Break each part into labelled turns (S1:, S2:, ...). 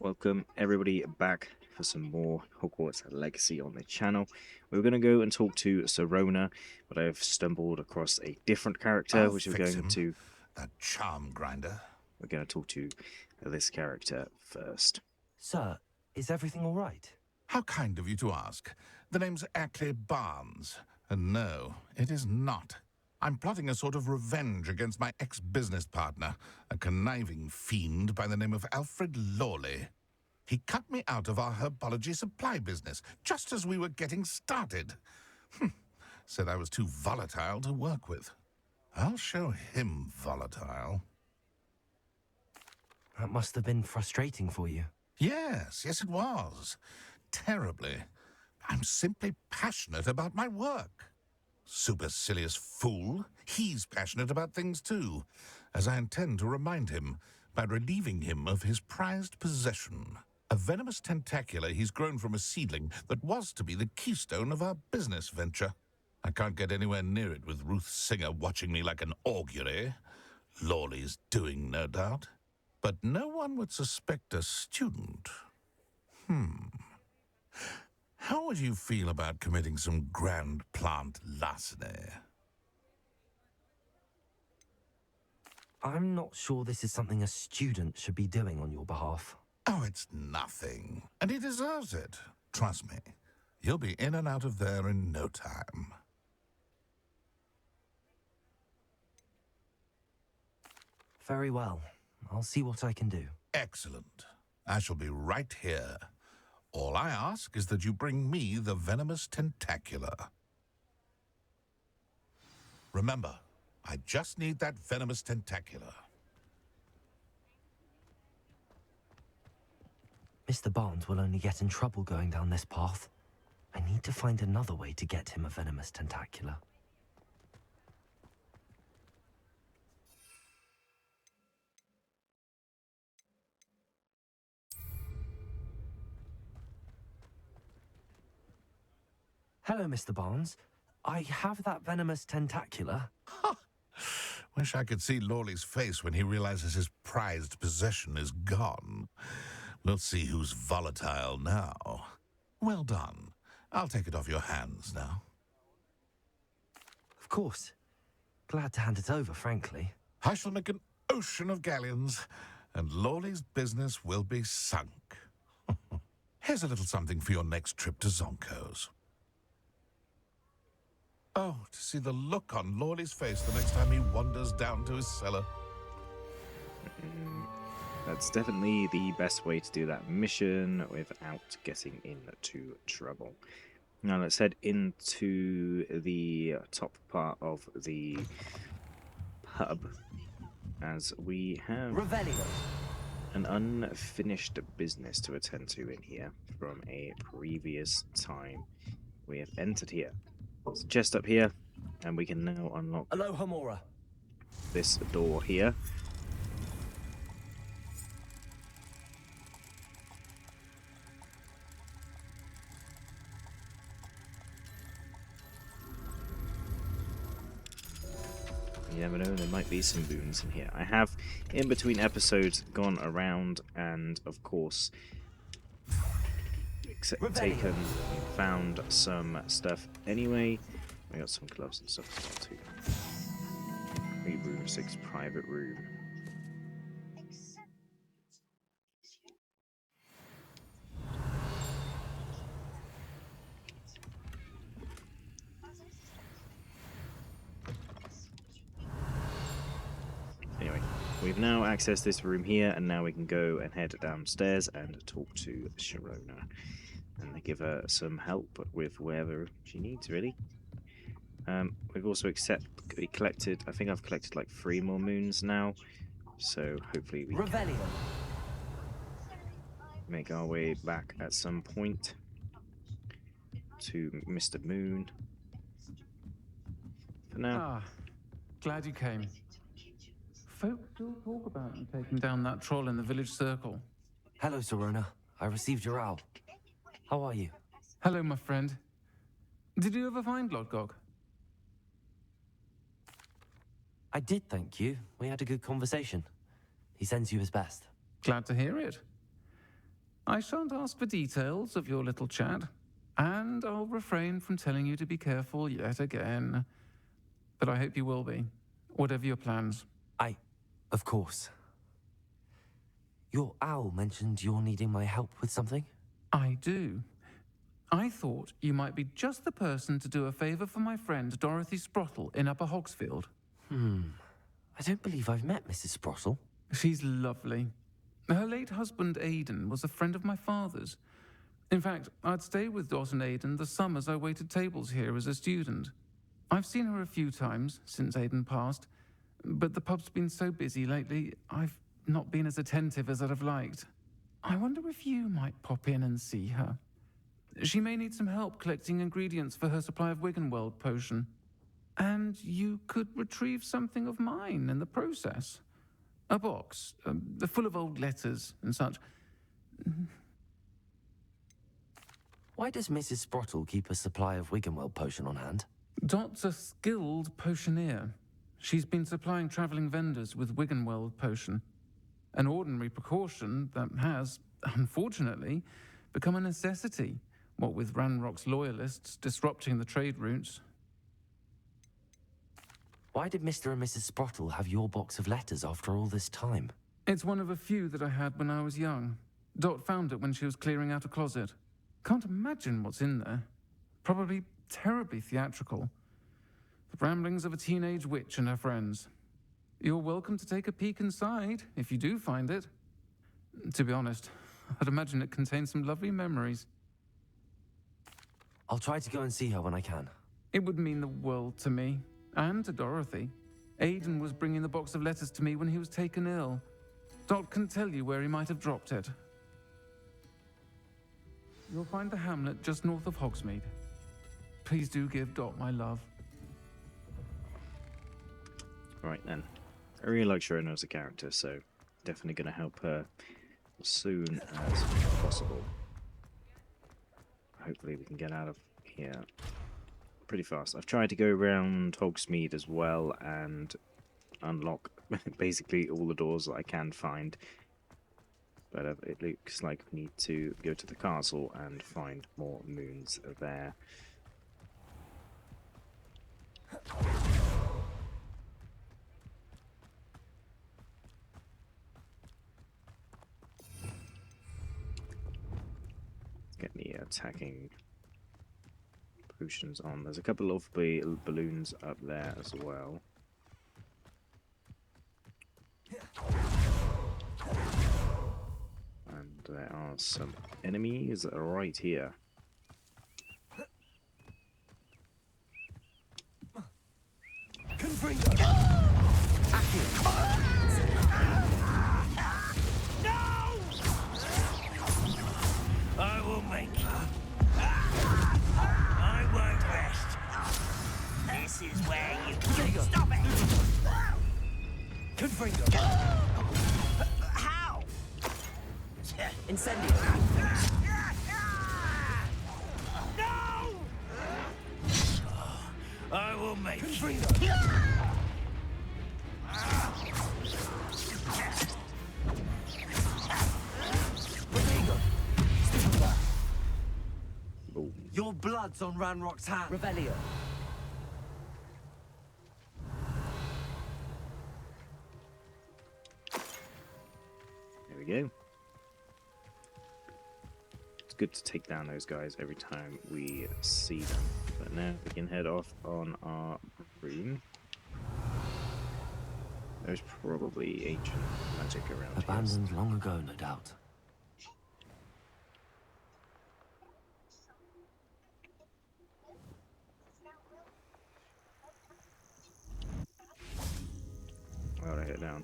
S1: Welcome everybody back for some more Hogwarts Legacy on the channel. We're going to go and talk to Serona, but I've stumbled across a different character,
S2: I'll
S1: which
S2: fix him. That charm grinder.
S1: we're going to talk to this character first.
S3: Sir, is everything all right?
S2: How kind of you to ask. The name's Ackley Barnes. And no, it is not. I'm plotting a sort of revenge against my ex-business partner, a conniving fiend by the name of Alfred Lawley. He cut me out of our herbology supply business just as we were getting started. Said I was too volatile to work with. I'll show him volatile.
S3: That must have been frustrating for you.
S2: Yes, it was. Terribly. I'm simply passionate about my work. Supercilious fool. He's passionate about things too, as I intend to remind him by relieving him of his prized possession. A venomous tentacula he's grown from a seedling that was to be the keystone of our business venture. I can't get anywhere near it with Ruth Singer watching me like an augury. Lawley's doing, no doubt. But no one would suspect a student. How would you feel about committing some grand plant larceny?
S3: I'm not sure this is something a student should be doing on your behalf.
S2: Oh, it's nothing. And he deserves it. Trust me. You'll be in and out of there in no time.
S3: Very well. I'll see what I can do.
S2: Excellent. I shall be right here. All I ask is that you bring me the venomous tentacula. Remember, I just need that venomous tentacula.
S3: Mr. Barnes will only get in trouble going down this path. I need to find another way to get him a venomous tentacula. Hello, Mr. Barnes. I have that venomous tentacula.
S2: Wish I could see Lawley's face when he realizes his prized possession is gone. We'll see who's volatile now. Well done. I'll take it off your hands now.
S3: Of course. Glad to hand it over, frankly.
S2: I shall make an ocean of galleons, and Lawley's business will be sunk. Here's a little something for your next trip to Zonko's. Oh, to see the look on Lawley's face the next time he wanders down to his cellar.
S1: That's definitely the best way to do that mission without getting into trouble. Now let's head into the top part of the pub, as we have an unfinished business to attend to in here from a previous time. We have entered here. There's a chest up here, and we can now unlock
S3: Aloha Mora.
S1: this door here. You never know, there might be some boons in here. I have, in between episodes, gone around and, of course, taken, found some stuff anyway. I got some gloves and stuff as well too. 3 room, 6 private room. Anyway, we've now accessed this room here, and now we can go and head downstairs and talk to Sharona and give her some help with wherever she needs, really. We've also collected, I think I've collected like 3 more moons now, so hopefully we can make our way back at some point to Mr. Moon. For now.
S4: Glad you came. Folk still talk about you taking down that troll in the village circle.
S3: Hello, Serona. I received your owl. How are you?
S4: Hello, my friend. Did you ever find Lodgok?
S3: I did, thank you. We had a good conversation. He sends you his best.
S4: Glad to hear it. I shan't ask for details of your little chat, and I'll refrain from telling you to be careful yet again. But I hope you will be, whatever your plans.
S3: Of course. Your owl mentioned you're needing my help with something?
S4: I do. I thought you might be just the person to do a favor for my friend Dorothy Sprottle in Upper Hogsfield.
S3: I don't believe I've met Mrs. Sprottle.
S4: She's lovely. Her late husband Aidan was a friend of my father's. In fact, I'd stay with Dot and Aidan the summers I waited tables here as a student. I've seen her a few times since Aidan passed, but the pub's been so busy lately, I've not been as attentive as I'd have liked. I wonder if you might pop in and see her. She may need some help collecting ingredients for her supply of Wiggenweld potion. And you could retrieve something of mine in the process. A box, full of old letters and such.
S3: Why does Mrs. Sprottle keep a supply of Wiggenweld potion on hand?
S4: Dot's a skilled potioneer. She's been supplying traveling vendors with Wiggenweld potion. An ordinary precaution that has, unfortunately, become a necessity, what with Ranrock's loyalists disrupting the trade routes.
S3: Why did Mr. and Mrs. Sprottle have your box of letters after all this time?
S4: It's one of a few that I had when I was young. Dot found it when she was clearing out a closet. Can't imagine what's in there. Probably terribly theatrical. The ramblings of a teenage witch and her friends. You're welcome to take a peek inside, if you do find it. To be honest, I'd imagine it contains some lovely memories.
S3: I'll try to go and see her when I can.
S4: It would mean the world to me, and to Dorothy. Aidan was bringing the box of letters to me when he was taken ill. Dot can tell you where he might have dropped it. You'll find the hamlet just north of Hogsmeade. Please do give Dot my love.
S1: Right then. I really like Sharona as a character, so definitely going to help her as soon as possible. Hopefully we can get out of here pretty fast. I've tried to go around Hogsmeade as well and unlock basically all the doors that I can find. But it looks like we need to go to the castle and find more moons there. Get the attacking potions on. There's a couple of balloons up there as well. And there are some enemies right here.
S5: I will make you. I won't rest. This is where you stop it.
S3: Confringo!
S5: How?
S3: Incendio!
S5: No! I will make you.
S3: Confringo!
S1: Boom.
S3: Your blood's on Ranrock's hand. Revelio.
S1: There we go. It's good to take down those guys every time we see them. But now we can head off on our room. There's probably ancient magic around here.
S3: Abandoned long ago, no doubt.
S1: Why would I hit down?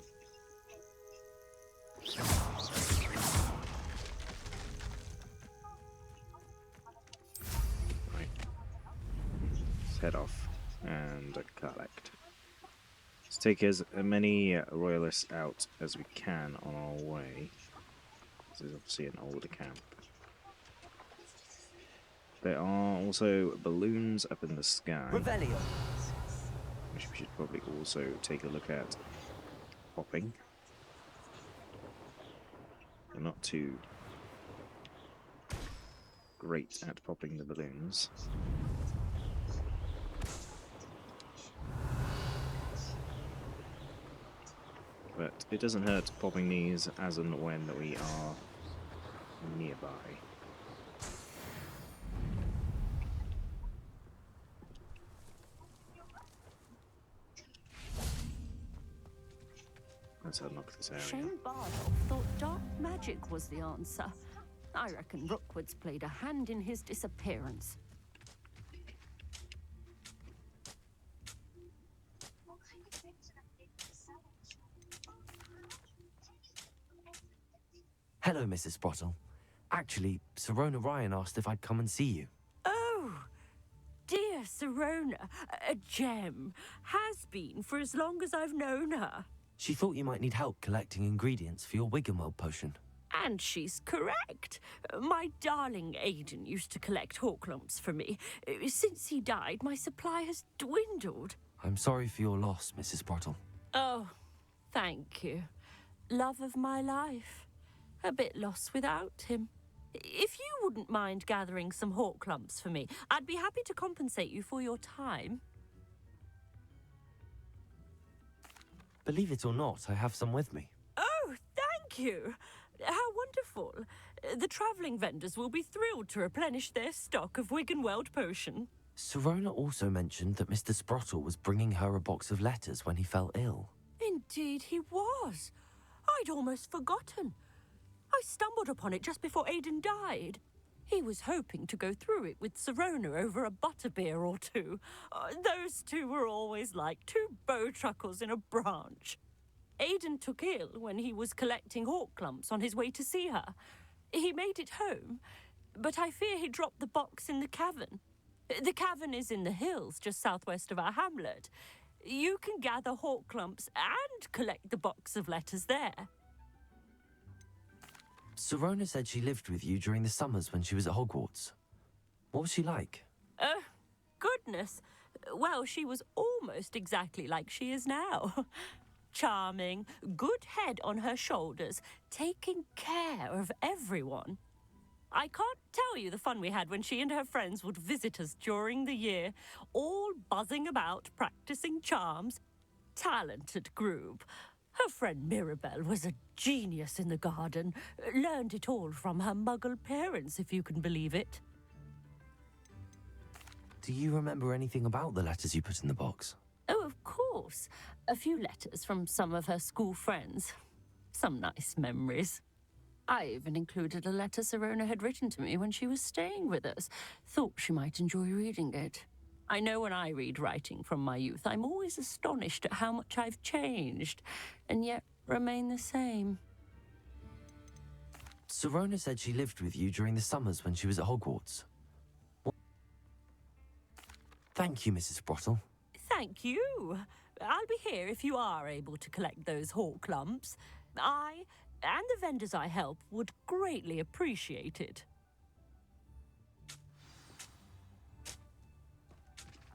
S1: Right. Let's head off and collect. Let's take as many royalists out as we can on our way. This is obviously an older camp. There are also balloons up in the sky,
S3: Revelio.
S1: which we should probably also take a look at popping. They're not too great at popping the balloons. But it doesn't hurt popping these as and when we are nearby. Let's unlock this area.
S6: Shane Bardolph thought dark magic was the answer. I reckon Rookwood's played a hand in his disappearance.
S3: Hello, Mrs. Sprottle. Actually, Sirona Ryan asked if I'd come and see you.
S6: Oh, dear Sirona, a gem. Has been for as long as I've known her.
S3: She thought you might need help collecting ingredients for your Wiggenweld potion.
S6: And she's correct. My darling Aidan used to collect hawklumps for me. Since he died, my supply has dwindled.
S3: I'm sorry for your loss, Mrs. Sprottle.
S6: Oh, thank you. Love of my life. A bit lost without him. If you wouldn't mind gathering some hawklumps for me, I'd be happy to compensate you for your time.
S3: Believe it or not, I have some with me.
S6: Oh, thank you. How wonderful. The travelling vendors will be thrilled to replenish their stock of Wiggenweld potion.
S3: Sirona also mentioned that Mr. Sprottle was bringing her a box of letters when he fell ill.
S6: Indeed he was. I'd almost forgotten. I stumbled upon it just before Aidan died. He was hoping to go through it with Sirona over a butterbeer or two. Those two were always like two bowtruckles in a branch. Aidan took ill when he was collecting hawklumps on his way to see her. He made it home, but I fear he dropped the box in the cavern. The cavern is in the hills just southwest of our hamlet. You can gather hawklumps and collect the box of letters there.
S3: Sirona said she lived with you during the summers when she was at Hogwarts. What was she like?
S6: Goodness. Well, she was almost exactly like she is now. Charming, good head on her shoulders, taking care of everyone. I can't tell you the fun we had when she and her friends would visit us during the year, all buzzing about, practicing charms. Talented group. Her friend Mirabelle was a genius in the garden. Learned it all from her muggle parents, if you can believe it.
S3: Do you remember anything about the letters you put in the box?
S6: Oh, of course. A few letters from some of her school friends. Some nice memories. I even included a letter Sirona had written to me when she was staying with us. Thought she might enjoy reading it. I know when I read writing from my youth, I'm always astonished at how much I've changed, and yet remain the same.
S3: Sirona said she lived with you during the summers when she was at Hogwarts. Thank you, Mrs. Sprottle.
S6: Thank you. I'll be here if you are able to collect those hawklumps. I and the vendors I help would greatly appreciate it.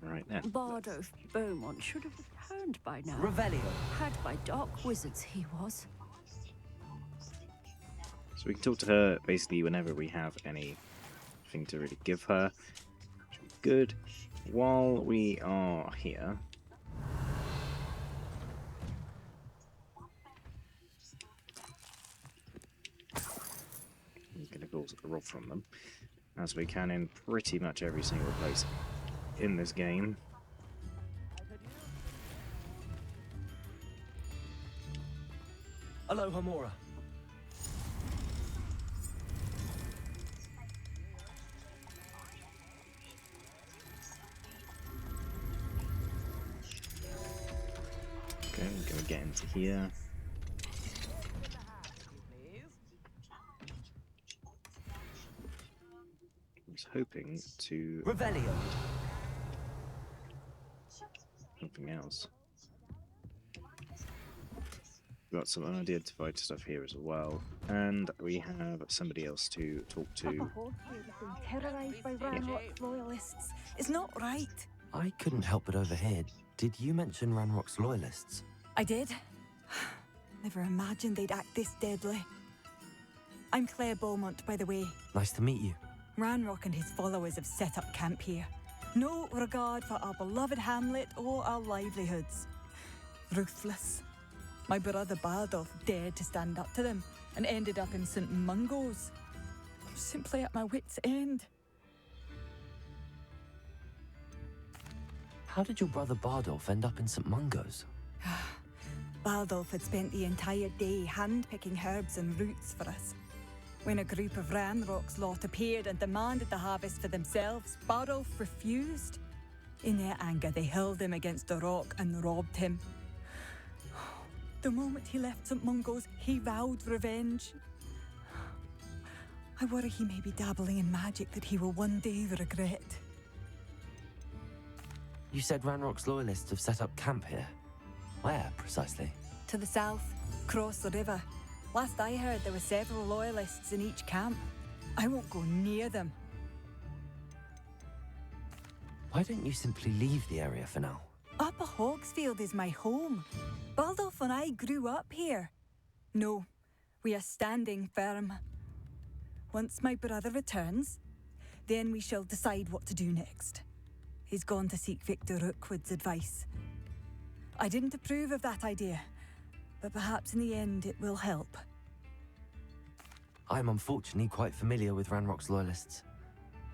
S1: Right then.
S6: Bardolph Beaumont should have returned by now.
S3: Revelio.
S6: Had by dark wizards he was.
S1: So we can talk to her basically whenever we have anything to really give her. Which would be good. While we are here, I'm going to rob from them, as we can in pretty much every single place in this game.
S3: Hello, Hamora.
S1: Okay, I'm going to get into here. I was hoping to...
S3: Revelio.
S1: Something else. Got some unidentified stuff here as well, and we have somebody else to talk to.
S7: Terrorized by Ranrock's loyalists. It's not right.
S3: I couldn't help but overhear. Did you mention Ranrock's loyalists?
S7: I did. Never imagined they'd act this deadly. I'm Claire Beaumont, by the way.
S3: Nice to meet you.
S7: Ranrock and his followers have set up camp here. No regard for our beloved hamlet or our livelihoods. Ruthless. My brother Bardolph dared to stand up to them and ended up in St. Mungo's. I'm simply at my wit's end.
S3: How did your brother Bardolph end up in St. Mungo's?
S7: Bardolph had spent the entire day hand-picking herbs and roots for us. When a group of Ranrock's lot appeared and demanded the harvest for themselves, Bardolph refused. In their anger, they hurled him against a rock and robbed him. The moment he left St. Mungo's, he vowed revenge. I worry he may be dabbling in magic that he will one day regret.
S3: You said Ranrock's loyalists have set up camp here. Where, precisely?
S7: To the south, across the river. Last I heard, there were several loyalists in each camp. I won't go near them.
S3: Why don't you simply leave the area for now?
S7: Upper Hogsfield is my home. Baldolph and I grew up here. No, we are standing firm. Once my brother returns, then we shall decide what to do next. He's gone to seek Victor Rookwood's advice. I didn't approve of that idea, but perhaps in the end it will help.
S3: I'm unfortunately quite familiar with Ranrock's loyalists.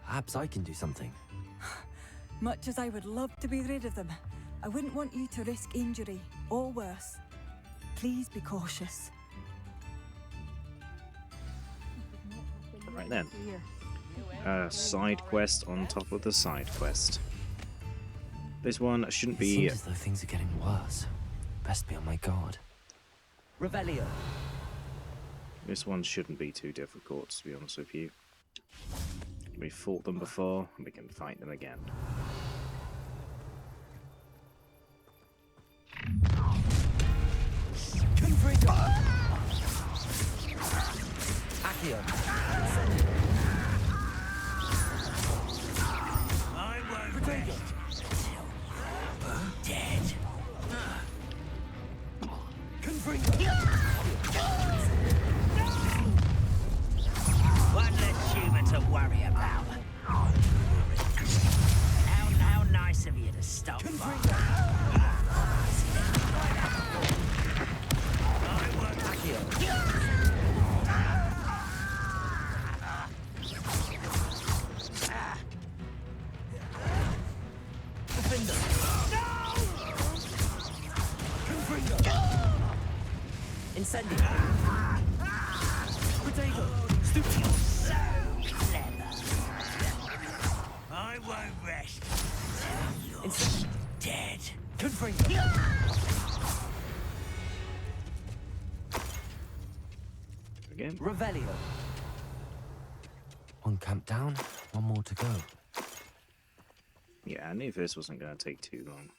S3: Perhaps I can do something.
S7: Much as I would love to be rid of them, I wouldn't want you to risk injury, or worse. Please be cautious.
S1: Right then. Side quest on top of the side quest. This one shouldn't
S3: It
S1: be...
S3: seems as though things are getting worse. Best be on my guard. Revelio.
S1: This one shouldn't be too difficult, to be honest with you. We fought them before, and we can fight them again.
S3: Accio.
S5: I won't rest till you're dead. One less human to worry about. How nice of you to stop by.
S3: Incendio.
S5: Potato. Stupid. So clever. I won't rest till you're dead.
S1: Again.
S3: Revelio. One camp down, one more to go.
S1: Yeah, I knew this wasn't going to take too long.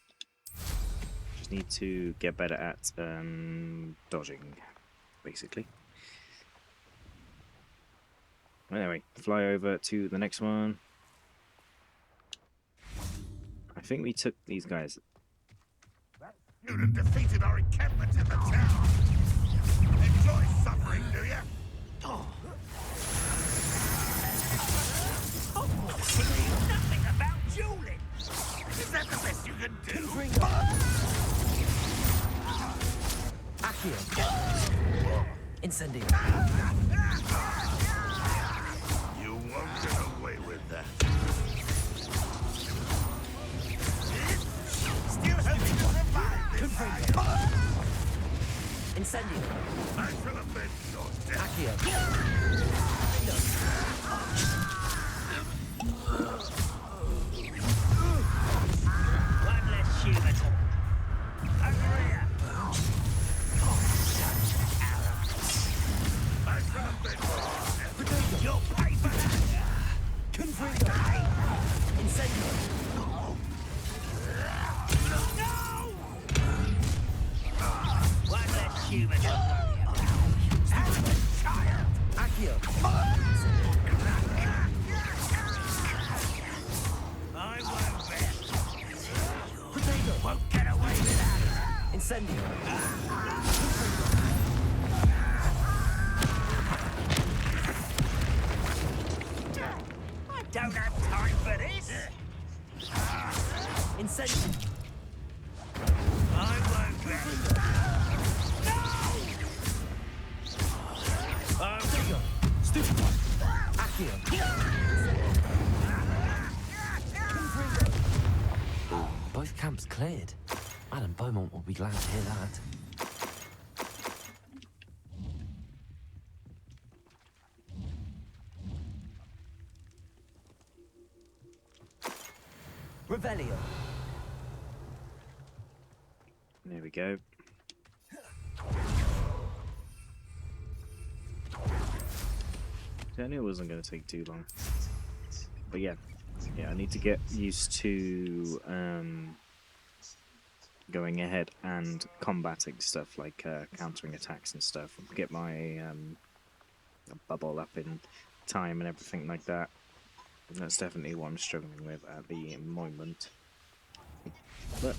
S1: Just need to get better at dodging, basically. Anyway, fly over to the next one. I think we took these guys.
S2: That student defeated our encampment in the town. Enjoy suffering, do you?
S5: Nothing about dueling.
S2: Is that the best you can do?
S3: Accio. Incendio.
S2: You won't get away with that. Still hoping to survive this, are you?
S3: Incendio.
S2: I shall avenge your death.
S3: Accio.
S5: One less human. Over here.
S2: I shall
S5: Don't have time for this.
S3: Incentive!
S5: I won't let it.
S3: Digger! Stupid one! Accio! Both camps cleared. Madame Beaumont will be glad to hear that. Revelio.
S1: There we go. I knew it wasn't going to take too long. But yeah, I need to get used to going ahead and combating stuff like countering attacks and stuff. Get my bubble up in time and everything like that. And that's definitely what I'm struggling with at the moment. But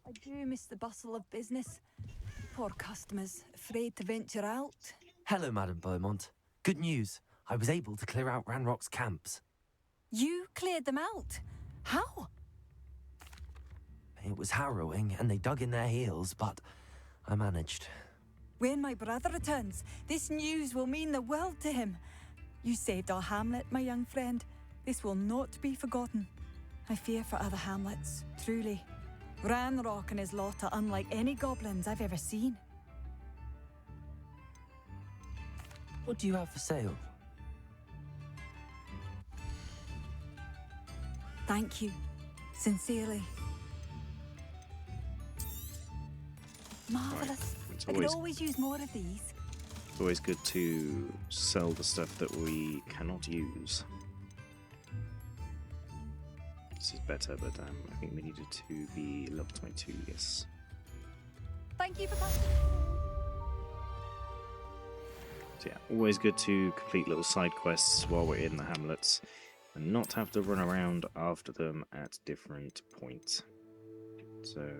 S7: I do miss the bustle of business. Poor customers, afraid to venture out.
S3: Hello, Madame Beaumont. Good news. I was able to clear out Ranrock's camps.
S7: You cleared them out? How?
S3: It was harrowing, and they dug in their heels, but I managed.
S7: When my brother returns, this news will mean the world to him. You saved our hamlet, my young friend. This will not be forgotten. I fear for other hamlets, truly. Ranrock and his lot are unlike any goblins I've ever seen.
S3: What do you have for sale?
S7: Thank you. Sincerely. Marvellous.
S1: It's
S7: I could always use more of these.
S1: it's always good to sell the stuff that we cannot use. This is better, but I think we needed to be level 22, yes.
S7: Thank you for coming.
S1: So yeah, always good to complete little side quests while we're in the hamlets and not have to run around after them at different points. So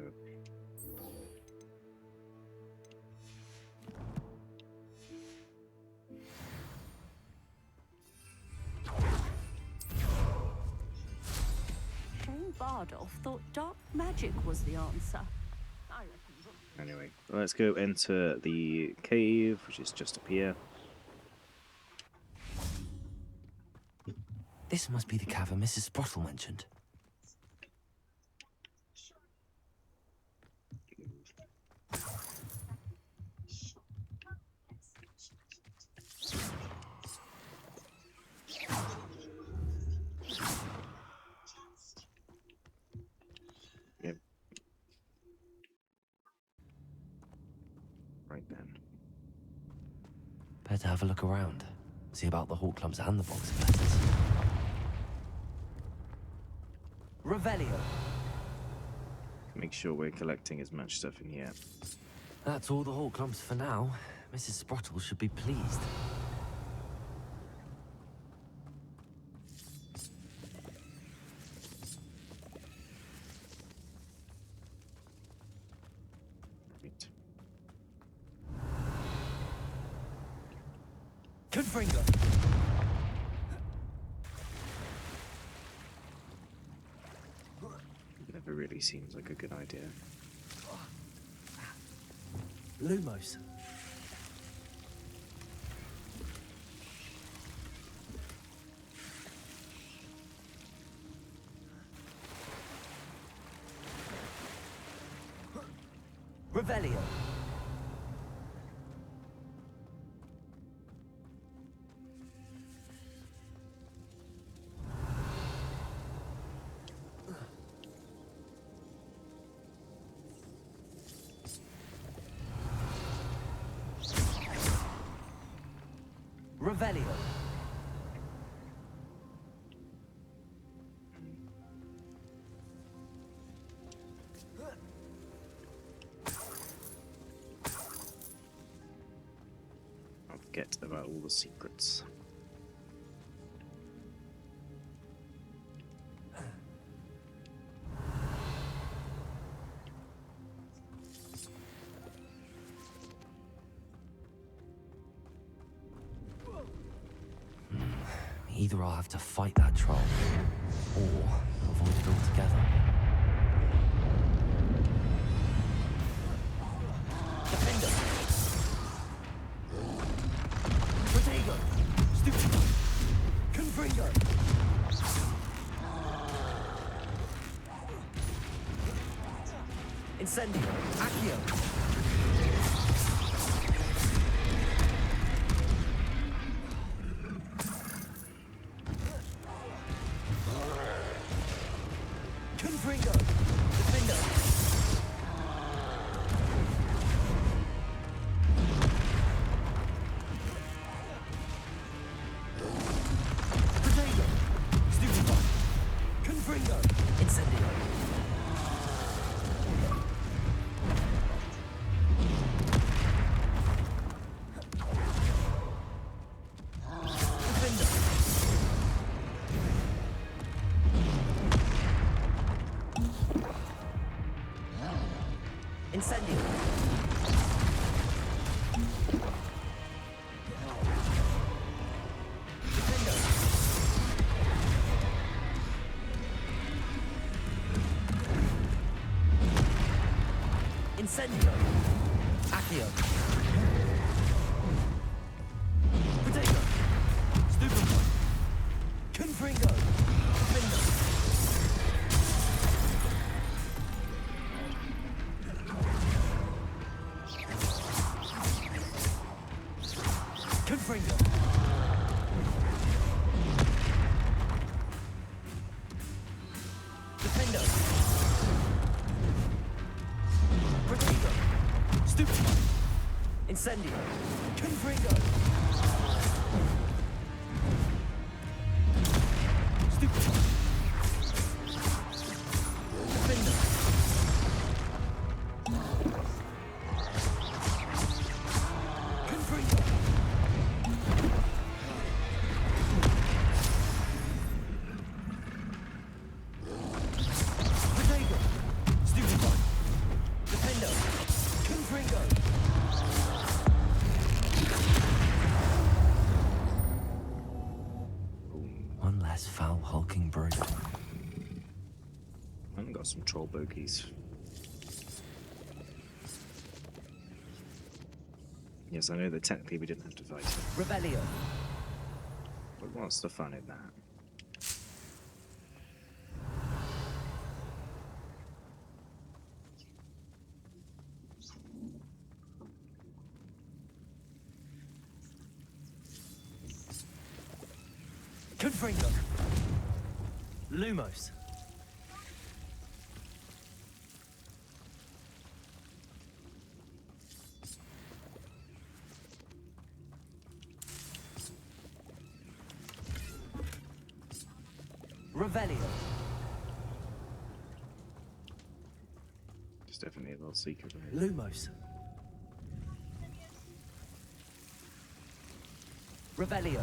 S6: Shane Bardolph thought dark magic was the answer. I reckon.
S1: anyway, let's go enter the cave, which is just up here.
S3: This must be the cavern Mrs. Sprottle mentioned.
S1: Yep. Right then.
S3: Better have a look around. See about the Hawk Clumps and the box of letters. Revelio.
S1: Make sure we're collecting as much stuff in here.
S3: That's all the Hawk Clumps for now. Mrs. Sprottle should be pleased.
S1: Right.
S3: Confringo.
S1: Never really seems like a good idea.
S3: Lumos. Revelio. Revelio.
S1: I'll forget about all the secrets.
S3: Either I'll have to fight that troll, or avoid it altogether.
S5: Defender. Protego. Stupid. Confringo. Incendio. Accio. Confringo. Defender. Protego. Stupid. Confringo. Incendio. Incendio. Defender. Incendio. Accio. Protego. Stupid. Confringo. Defender. Confringo. Defender. Protego. Stupid. Incendio. Confringo. Stupid. Defender. Confringo. Protego. Stupid one. Defender. Confringo.
S3: One less foul hulking brute.
S1: I've got some troll bogies. Yes, I know that technically we didn't have to fight it,
S5: Rebellion.
S1: but what's the fun in that?
S5: Confringo. Lumos. Revelio.
S1: It's definitely a little secret. Right?
S5: Lumos. Revelio.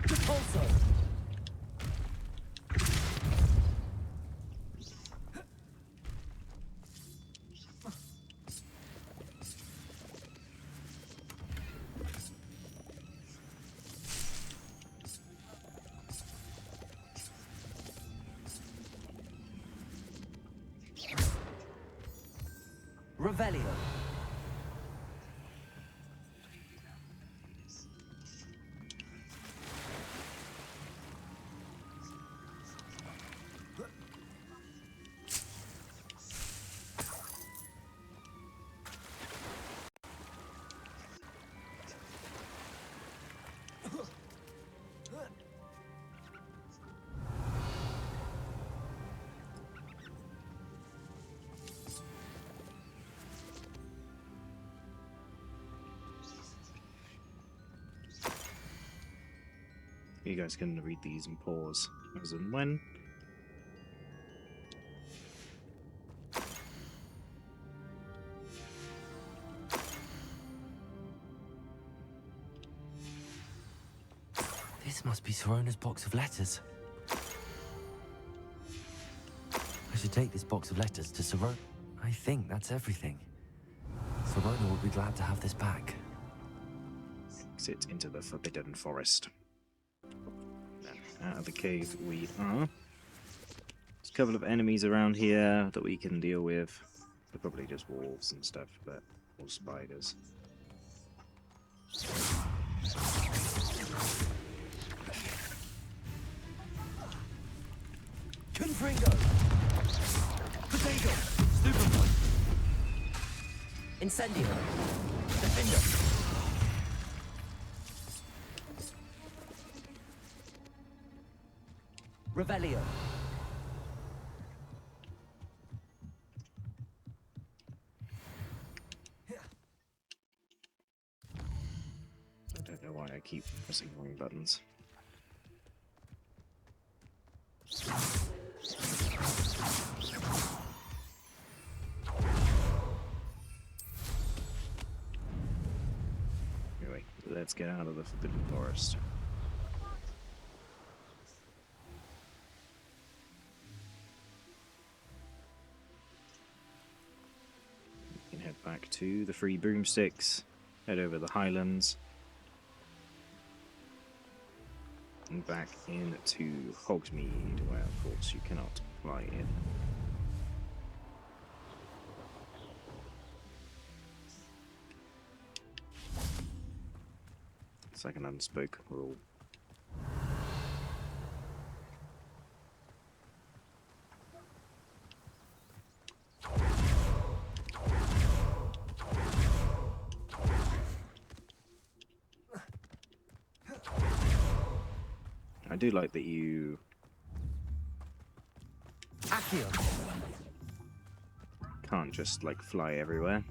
S5: Repulso. Revelio.
S1: You guys can read these and pause as and when.
S3: This must be Sorona's box of letters. I should take this box of letters to Sorona. I think that's everything. Sorona will be glad to have this back.
S1: Exit into the Forbidden Forest. Out of the cave we are. There's a couple of enemies around here that we can deal with. They're probably just wolves and stuff, but or spiders.
S3: Confringo! Potato! Stupefy! Incendio! Defender! Revelio!
S1: I don't know why I keep pressing wrong buttons. Anyway, let's get out of the Forbidden Forest. We can head back to the Free Broomsticks, head over the Highlands, and back into Hogsmeade, where of course you cannot fly in. It's like an unspoken rule. I do like that you
S3: Accio!
S1: can't just like fly everywhere.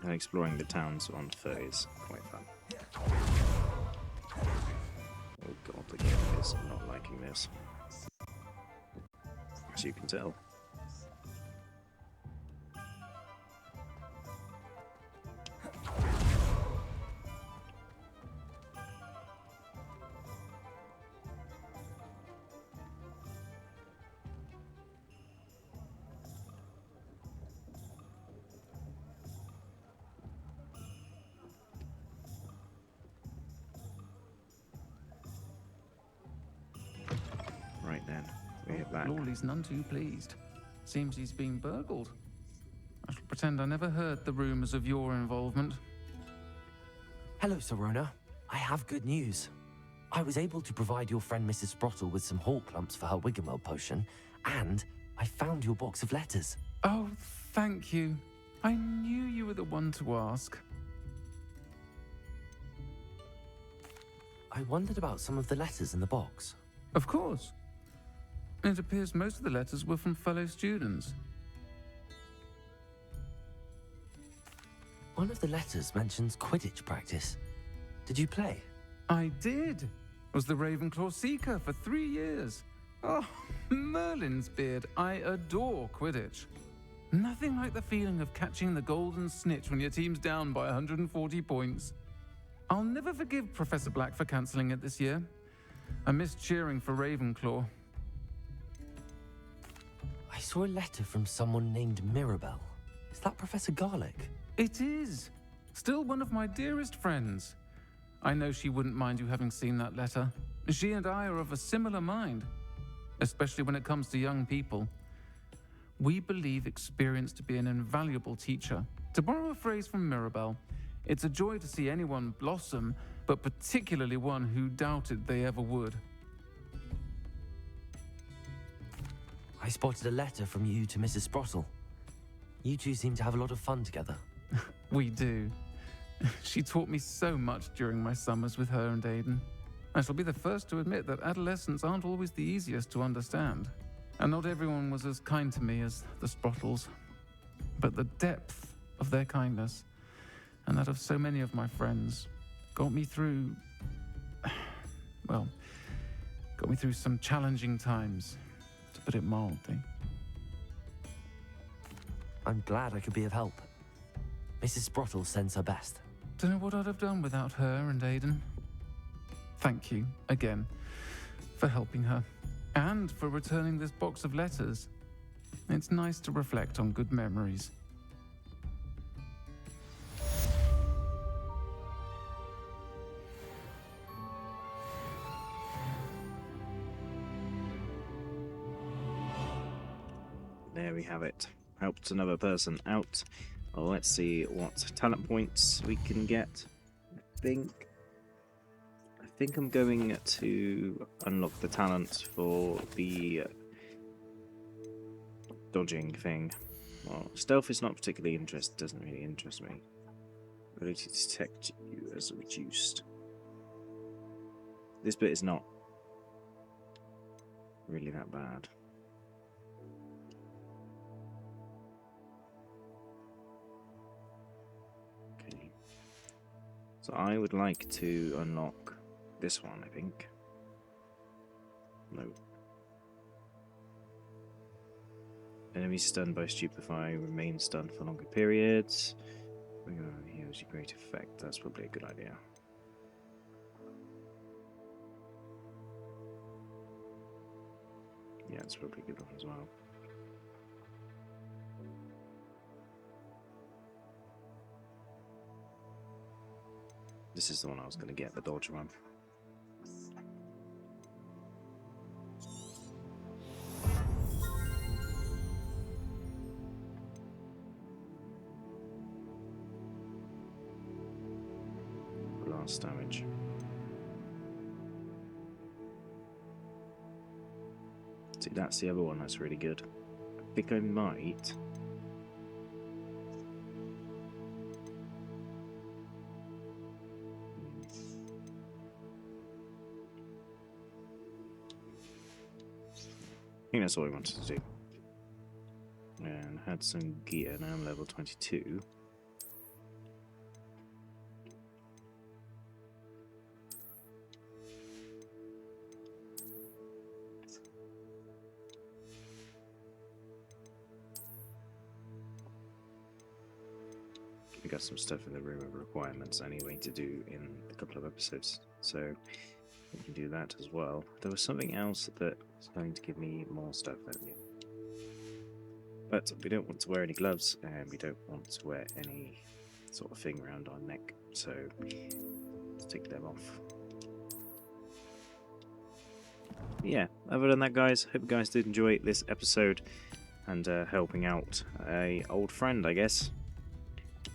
S1: And exploring the towns on foot is quite fun. Oh god, the game is not liking this. As you can tell. Right then, we hit back.
S4: Lawley's none too pleased. Seems he's been burgled. I shall pretend I never heard the rumours of your involvement.
S3: Hello, Sorona. I have good news. I was able to provide your friend Mrs. Sprottle with some hawk clumps for her Wiggenwell potion, and I found your box of letters.
S4: Oh, thank you. I knew you were the one to ask.
S3: I wondered about some of the letters in the box.
S4: Of course. It appears most of the letters were from fellow students.
S3: One of the letters mentions Quidditch practice. Did you play?
S4: I did. Was the Ravenclaw Seeker for 3 years. Oh, Merlin's beard. I adore Quidditch. Nothing like the feeling of catching the golden snitch when your team's down by 140 points. I'll never forgive Professor Black for cancelling it this year. I missed cheering for Ravenclaw.
S3: I saw a letter from someone named Mirabelle. Is that Professor Garlick?
S4: It is. Still one of my dearest friends. I know she wouldn't mind you having seen that letter. She and I are of a similar mind, especially when it comes to young people. We believe experience to be an invaluable teacher. To borrow a phrase from Mirabelle, it's a joy to see anyone blossom, but particularly one who doubted they ever would.
S3: I spotted a letter from you to Mrs. Sprottle. You two seem to have a lot of fun together.
S4: We do. She taught me so much during my summers with her and Aidan. I shall be the first to admit that adolescents aren't always the easiest to understand. And not everyone was as kind to me as the Sprottles. But the depth of their kindness, and that of so many of my friends, got me through... well, got me through some challenging times, to put it mildly.
S3: I'm glad I could be of help. Mrs. Sprottle sends her best.
S4: Don't know what I'd have done without her and Aiden. Thank you, again, for helping her, and for returning this box of letters. It's nice to reflect on good memories.
S1: There we have it. Helped another person out. Well, let's see what talent points we can get. I think I'm going to unlock the talent for the dodging thing. Well, stealth is not particularly doesn't really interest me. Ability to detect you as reduced. This bit is not really that bad. Okay. So I would like to unlock this one, I think. No. Enemies stunned by stupefy remain stunned for longer periods. Here's your great effect. That's probably a good idea. Yeah, it's probably a good one as well. This is the one I was going to get, the dodge one. Blast damage. See, that's the other one that's really good. I think I might... I think that's all I wanted to do. And had some gear, now I'm level 22. We got some stuff in the room of requirements anyway to do in a couple of episodes, so we can do that as well. There was something else that was going to give me more stuff, but we don't want to wear any gloves, and we don't want to wear any sort of thing around our neck, so let's take them off. Yeah, other than that, guys, hope you guys did enjoy this episode and helping out a old friend, I guess.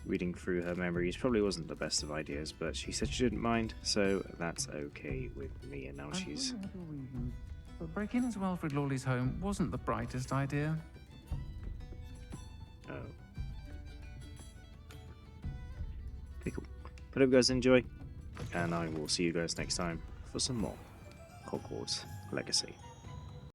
S1: Reading through her memories probably wasn't the best of ideas, but she said she didn't mind, so that's okay with me, and now she's...
S4: But breaking into Alfred Lawley's home wasn't the brightest idea.
S1: Oh. Okay, cool. But I hope you guys enjoy, and I will see you guys next time for some more Hogwarts Legacy.